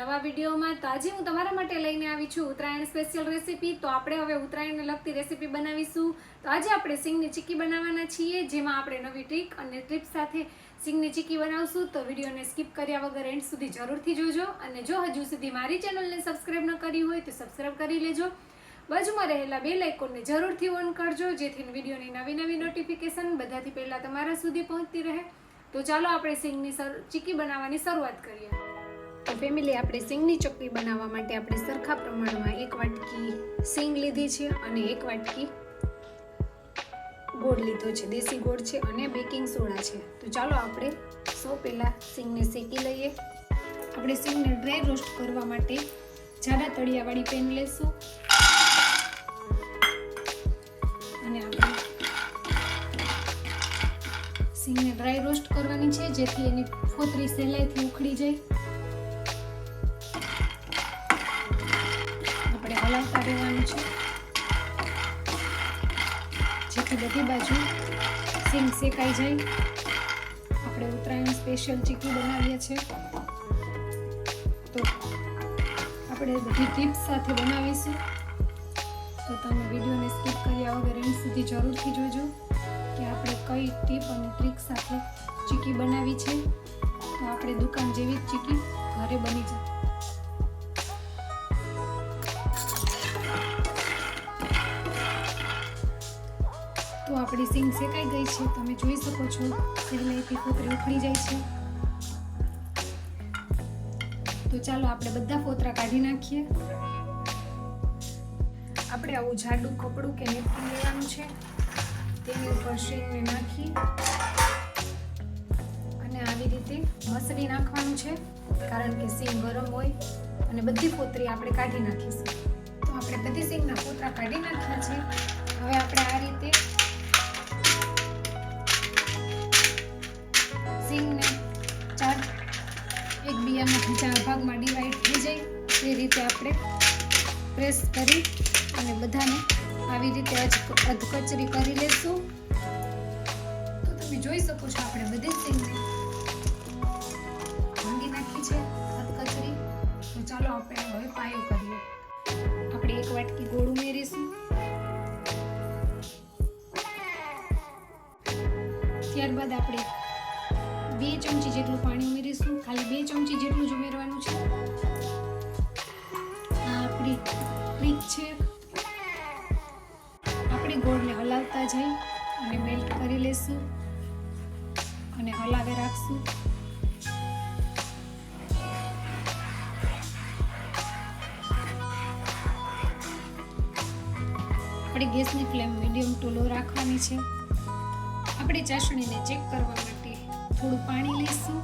નવા વિડીયોમાં। તો આજે હું તમારા માટે લઈને આવી છું ઉત્તરાયણ સ્પેશિયલ રેસીપી। તો આપણે હવે ઉત્તરાયણને લગતી રેસીપી બનાવીશું। તો આજે આપણે સિંગની ચીક્કી બનાવવાના છીએ, જેમાં આપણે નવી ટ્રીક અને ટિપ્સ સાથે સિંગની ચીક્કી બનાવશું। તો વિડીયોને સ્કીપ કર્યા વગર એન્ડ સુધી જરૂરથી જોજો, અને જો હજુ સુધી મારી ચેનલને સબસ્ક્રાઈબ ન કરી હોય તો સબસ્ક્રાઈબ કરી લેજો। બાજુમાં રહેલા બેલ આઇકોનને જરૂરથી ઓન કરજો, જેથી વિડીયોની નવી નોટિફિકેશન બધાથી પહેલાં તમારા સુધી પહોંચતી રહે। તો ચાલો આપણે સિંગની ચીક્કી બનાવવાની શરૂઆત કરીએ। તો ફેમિલી, આપણે સિંગની ચીક્કી બનાવવા માટે આપણે સરખા પ્રમાણમાં 1 વાટકી સિંગ લીધી છે અને 1 વાટકી ગોળ લીધો છે, દેશી ગોળ છે, અને બેકિંગ સોડા છે। તો ચાલો આપણે સૌ પહેલાં સિંગને શેકી લઈએ। આપણે સિંગને ડ્રાય રોસ્ટ કરવા માટે જાડા તળિયાવાળી પેન લેશું અને આપણે સિંગને ડ્રાય રોસ્ટ કરવાની છે, જેથી એની ફોતરી સહેલાઈથી ઉખડી જાય। આપણે હલાવતા રહેવાનું છે, જેથી બધી બાજુ સિંગ શેકાઈ જાય। આપણે ઉત્તરાયણ સ્પેશિયલ ચીક્કી બનાવીએ છીએ, તો આપણે બધી ટિપ્સ સાથે બનાવીશું। તો તમે વિડીયોને સ્કીપ કર્યા વગર એન્ડ સુધી જરૂરથી જોજો કે આપણે કઈ ટીપ અને ટ્રીક સાથે ચીક્કી બનાવી છે, તો આપણે દુકાન જેવી જ ચીક્કી ઘરે બની જાય। તો આપણી સિંગ શેકાઈ ગઈ છે, તમે જોઈ શકો છો સહેલાઈથી ફોતરી ઉખડી જાય છે। તો ચાલો આપણે બધા ફોતરા કાઢી નાખીએ। આપણે આવું જાડું કપડું કે નેપકિન લેવાનું છે, તેની ઉપર સિંગને નાખી અને આવી રીતે મસળી નાખવાનું છે, કારણ કે સિંગ ગરમ હોય, અને બધી ફોતરી આપણે કાઢી નાખીશું। તો આપણે બધી સિંગના ફોતરા કાઢી નાખ્યા છે। હવે આપણે આ રીતે સિંગને એક બિયામાંથી 4 ભાગમાં ડિવાઈડ થઈ જાય તે રીતે આપણે પ્રેસ કરી અને બધાને આવી રીતે અધકચરી કરી લેશું। તો તમે જોઈ શકો છો આપણે બધી સિંગને ભાંગી નાખી છે અધકચરી। તો ચાલો આપણે હવે પાયો કરીએ। આપણે 1 વાટકી ગોળ ઉમેરીશું, ત્યારબાદ આપણે 2 ચમચી જેટલું પાણી ઉમેરીશું। ખાલી 2 ચમચી જેટલું જ ઉમેરવાનું છે। આ આપણી ટ્રીક છે। આપણે ગોળને હલાવતા જઈ અને મેલ્ટ કરી લેશું અને હલાવે રાખશું। આપણે ગેસની ફ્લેમ મીડિયમ ટુ લો રાખવાની છે। આપણે ચાસણીને ચેક કરવા માટે થોડું પાણી લઈશું,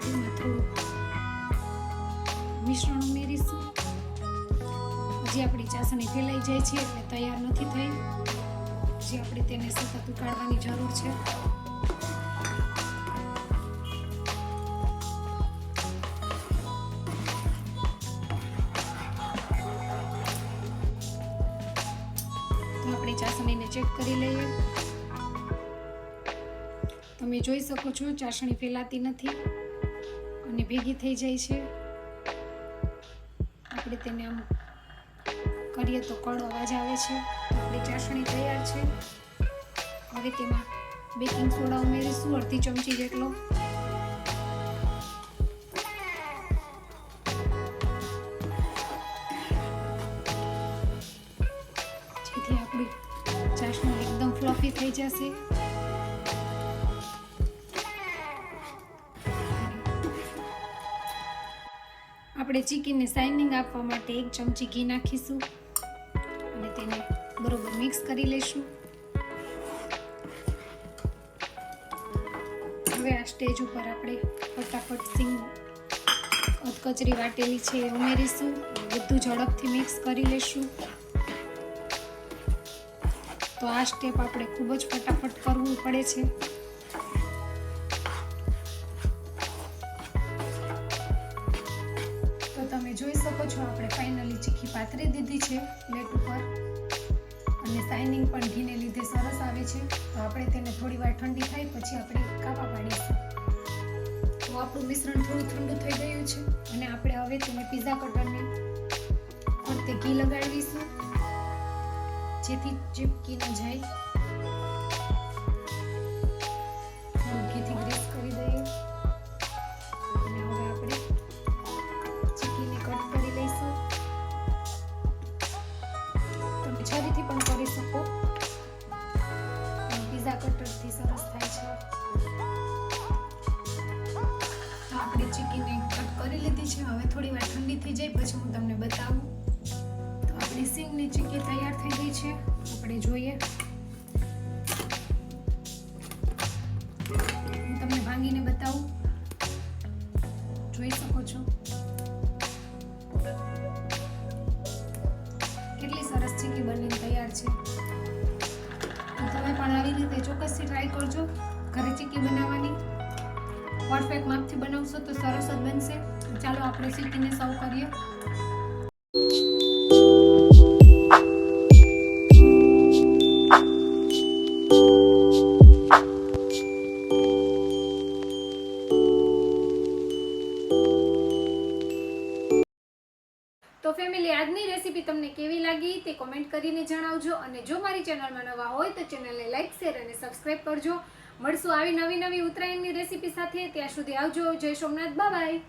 તેમાં થોડું મિશ્રણ ઉમેરીશું। હજી આપણી ચાસણી ફેલાઈ જાય છે એટલે તૈયાર નથી થઈ, હજી આપણે તેને સતત ઉકાળવાની જરૂર છે। તો આપણે ચાસણીને ચેક કરી લઈએ। તમે જોઈ શકો છો ચાસણી ફેલાતી નથી અને ભેગી થઈ જાય છે। આપણે તેને આમ કરીએ તો કડો અવાજ આવે છે। તો આપણી ચાસણી તૈયાર છે। હવે તેમાં બેકિંગ સોડા ઉમેરીશું, 1/2 ચમચી જેટલો। જેથી આપણી ચાસણી એકદમ ફ્લફી થઈ જશે। આપણે ચીક્કીને શાઇનિંગ આપવા માટે 1 ચમચી ઘી નાખીશું અને તેને બરોબર મિક્સ કરી લઈશું। હવે આ સ્ટેજ ઉપર આપણે ફટાફટ સિંગ અધકચરી વાટેલી છે એ ઉમેરીશું, બધું ઝડપથી મિક્સ કરી લઈશું। તો આ સ્ટેપ આપણે ખૂબ જ ફટાફટ કરવું પડે છે। તો તમે જોઈ શકો છો આપણે ફાઇનલી ચીક્કી પાથરી દીધી છે પ્લેટ ઉપર, અને શાઇનિંગ પણ ઘીને લીધે સરસ આવે છે। તો આપણે તેને થોડી વાર ઠંડી થાય પછી આપણે કાપા પાડીશું। તો તો આપણું મિશ્રણ થોડું ઠંડુ થઈ ગયું છે અને આપણે હવે તેને પિઝા કટરને ફરતે ઘી લગાડીશું જેથી ચીપકી ન જાય. ઘીથી ગ્રીસ કરી દઈએ અને હવે આપણે ચીકીને કટ કરી લઈશું. તમે છરીથી પણ કરી શકો, પિઝા કટરથી સરસ થાય છે. આપણે ચીકીને કટ કરી લીધી છે. હવે થોડી વાર ઠંડી થઈ જાય પછી હું તમને બતાવું. તો આપણી સિંગની ચીકી તૈયાર થઈ ગઈ છે. આપણે જોઈએ, હું તમને ભાંગીને બતાવું. જોઈ શકો છો કેટલી સરસ ચીકી બનીને તૈયાર છે. તો તમે પણ આવી રીતે ચોક્કસથી ટ્રાય કરજો ઘરે ચીકી બનાવવાની. પરફેક્ટ માપથી બનાવશો તો સરસ જ બનશે. ચાલો આપણે ચીકીને સર્વ કરીએ. તો ફેમિલી, આજની રેસીપી તમને કેવી લાગી તે કોમેન્ટ કરીને જણાવજો અને જો મારી ચેનલમાં નવા હોય તો ચેનલને લાઈક, શેર અને સબસ્ક્રાઇબ કરજો. મળશું આવી નવી ઉત્તરાયણની રેસીપી સાથે. ત્યાં સુધી આવજો. જય સોમનાથ. Bye bye.